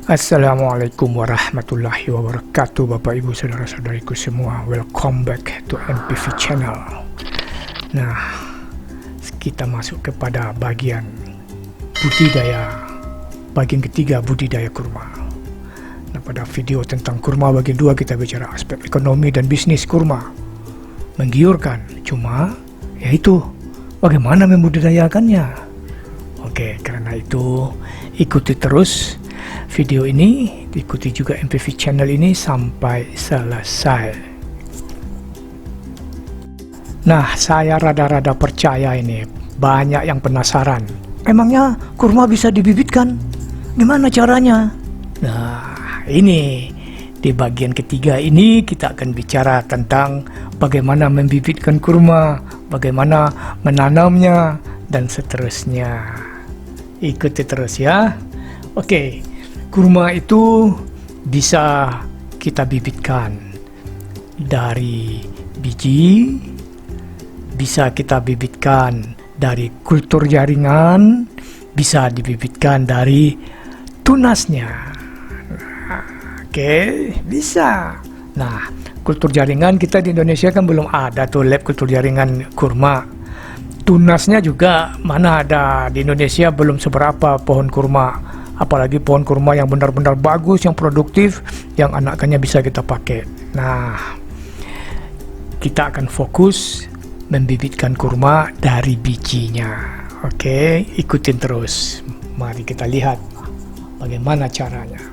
Assalamualaikum warahmatullahi wabarakatuh, Bapak Ibu Saudara-saudariku semua. Welcome back to MPV Channel. Nah, kita masuk kepada bagian ketiga, budidaya kurma. Nah, pada video tentang kurma bagian 2 kita bicara aspek ekonomi dan bisnis kurma. Menggiurkan, cuma yaitu bagaimana membudidayakannya. Oke, karena itu ikuti terus video ini, ikuti juga MPV Channel ini sampai selesai. Nah, saya rada-rada percaya ini, banyak yang penasaran. Emangnya kurma bisa dibibitkan? Gimana caranya? Nah, ini di bagian ketiga ini kita akan bicara tentang bagaimana membibitkan kurma, bagaimana menanamnya, dan seterusnya. Ikuti terus ya. Oke, kurma itu bisa kita bibitkan dari biji, bisa kita bibitkan dari kultur jaringan, bisa dibibitkan dari tunasnya. Oke, bisa. Nah, kultur jaringan kita di Indonesia kan belum ada tuh lab kultur jaringan kurma. Tunasnya juga mana ada, di Indonesia belum seberapa pohon kurma, apalagi pohon kurma yang benar-benar bagus, yang produktif, yang anakannya bisa kita pakai. Nah, kita akan fokus membibitkan kurma dari bijinya. Oke, ikutin terus. Mari kita lihat bagaimana caranya.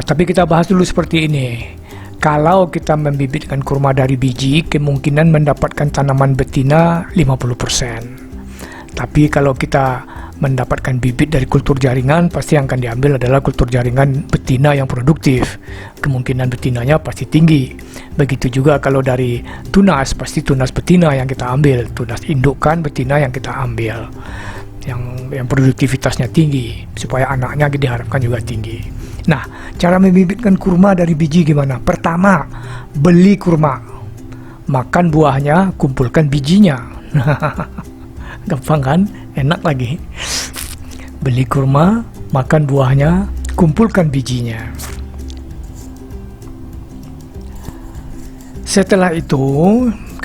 Tapi kita bahas dulu seperti ini. Kalau kita membibitkan kurma dari biji, kemungkinan mendapatkan tanaman betina 50%. Tapi kalau kita mendapatkan bibit dari kultur jaringan, pasti yang akan diambil adalah kultur jaringan betina yang produktif. Kemungkinan betinanya pasti tinggi. Begitu juga kalau dari tunas, pasti tunas betina yang kita ambil. Tunas indukan betina yang kita ambil. Yang produktivitasnya tinggi, supaya anaknya diharapkan juga tinggi. Nah, cara membibitkan kurma dari biji gimana? Pertama, beli kurma, makan buahnya, kumpulkan bijinya. Gampang kan? Enak lagi. Beli kurma, makan buahnya, kumpulkan bijinya. Setelah itu,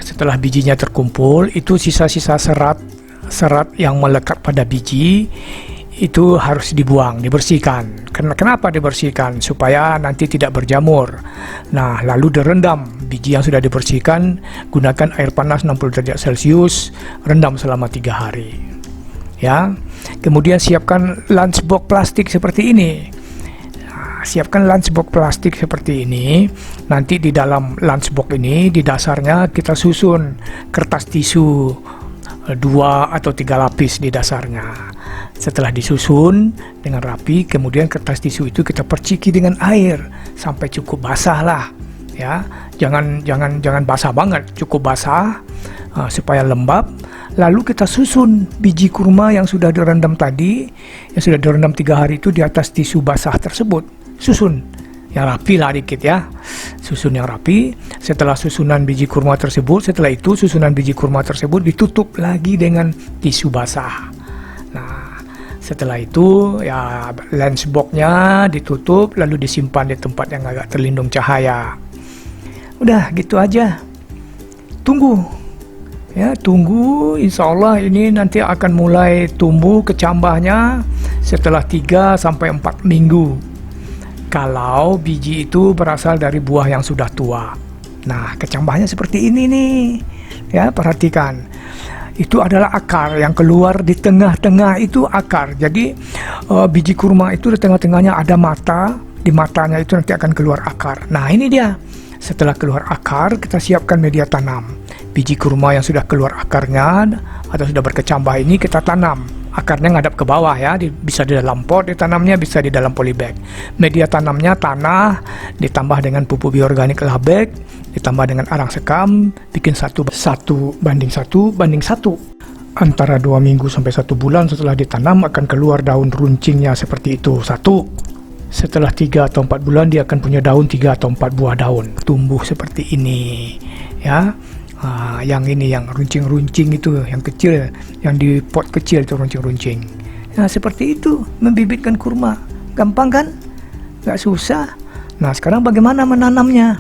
setelah bijinya terkumpul, itu sisa-sisa serat yang melekat pada biji itu harus dibuang, dibersihkan. Kenapa dibersihkan? Supaya nanti tidak berjamur. Nah, lalu direndam. Biji yang sudah dibersihkan, gunakan air panas 60 derajat Celcius, rendam selama 3 hari. Ya. Kemudian siapkan lunchbox plastik seperti ini. Nah, siapkan lunchbox plastik seperti ini. Nanti di dalam lunchbox ini, di dasarnya kita susun kertas tisu 2 atau 3 lapis di dasarnya. Setelah disusun dengan rapi, kemudian kertas tisu itu kita perciki dengan air sampai cukup basah lah, ya. Jangan basah banget, cukup basah supaya lembab. Lalu kita susun biji kurma yang sudah direndam tadi, yang sudah direndam 3 hari itu di atas tisu basah tersebut. Susun yang rapi lah dikit ya. Susun yang rapi. Setelah susunan biji kurma tersebut, susunan biji kurma tersebut ditutup lagi dengan tisu basah. Nah, setelah itu ya lunchbox-nya ditutup lalu disimpan di tempat yang agak terlindung cahaya. Udah gitu aja. Tunggu. Ya, tunggu, insya Allah ini nanti akan mulai tumbuh kecambahnya setelah 3 sampai 4 minggu. Kalau biji itu berasal dari buah yang sudah tua. Nah, kecambahnya seperti ini nih. Ya, perhatikan. Itu adalah akar yang keluar di tengah-tengah, itu akar. Jadi biji kurma itu di tengah-tengahnya ada mata, di matanya itu nanti akan keluar akar. Nah, ini dia. Setelah keluar akar, kita siapkan media tanam. Biji kurma yang sudah keluar akarnya atau sudah berkecambah ini kita tanam. Akarnya ngadap ke bawah ya, bisa di dalam pot ditanamnya, bisa di dalam polybag. Media tanamnya tanah, ditambah dengan pupuk bioorganik labek, ditambah dengan arang sekam, bikin 1:1:1. Antara 2 minggu sampai 1 bulan setelah ditanam akan keluar daun runcingnya seperti itu. 1. Setelah 3 atau 4 bulan dia akan punya daun 3 atau 4 buah daun. Tumbuh seperti ini ya. Yang ini yang runcing-runcing itu, yang kecil, yang di pot kecil itu runcing-runcing. Nah, seperti itu membibitkan kurma. Gampang kan? Nggak susah. Nah, sekarang bagaimana menanamnya?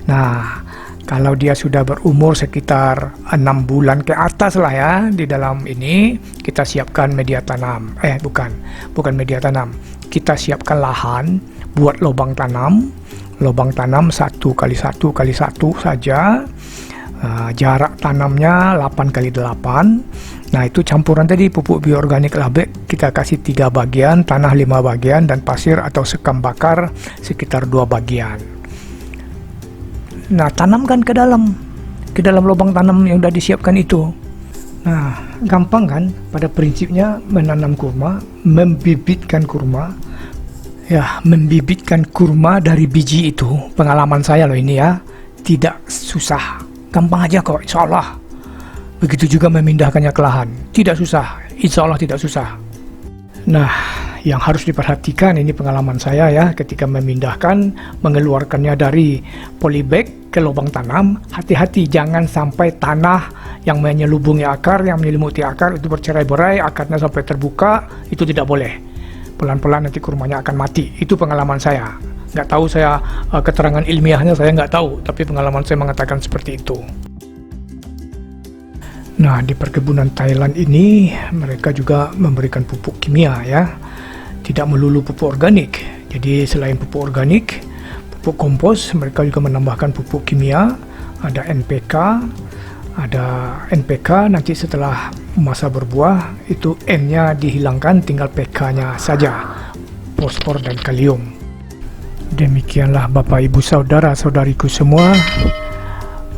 Nah, kalau dia sudah berumur sekitar 6 bulan ke atas lah ya, di dalam ini kita siapkan media tanam. Bukan media tanam. Kita siapkan lahan buat lubang tanam. Lubang tanam 1x1x1 saja. Jarak tanamnya 8x8. Nah, itu campuran tadi pupuk bioorganik labek kita kasih 3 bagian, tanah 5 bagian, dan pasir atau sekam bakar sekitar 2 bagian. Nah, tanamkan ke dalam lubang tanam yang sudah disiapkan itu. Nah, gampang kan? Pada prinsipnya menanam kurma, membibitkan kurma. Ya, membibitkan kurma dari biji itu, pengalaman saya loh ini ya, tidak susah. Gampang aja kok, insya Allah. Begitu juga memindahkannya ke lahan. Tidak susah, insya Allah tidak susah. Nah, yang harus diperhatikan ini pengalaman saya ya, ketika memindahkan, mengeluarkannya dari polybag ke lubang tanam, hati-hati jangan sampai tanah yang menyelubungi akar, yang menyelimuti akar itu bercerai-berai, akarnya sampai terbuka, itu tidak boleh. Pelan-pelan nanti kurmanya akan mati. Itu pengalaman saya. Nggak tahu saya, keterangan ilmiahnya saya nggak tahu, tapi pengalaman saya mengatakan seperti itu. Nah, di perkebunan Thailand ini mereka juga memberikan pupuk kimia ya, tidak melulu pupuk organik. Jadi selain pupuk organik, pupuk kompos, mereka juga menambahkan pupuk kimia. Ada NPK, nanti setelah masa berbuah itu N-nya dihilangkan, tinggal PK-nya saja, fosfor dan kalium. Demikianlah Bapak Ibu Saudara-saudariku semua,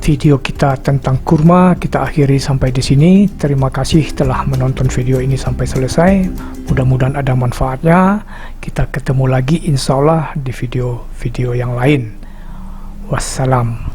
video kita tentang kurma kita akhiri sampai di sini. Terima kasih telah menonton video ini sampai selesai. Mudah-mudahan ada manfaatnya. Kita ketemu lagi insya Allah di video-video yang lain. Wassalam.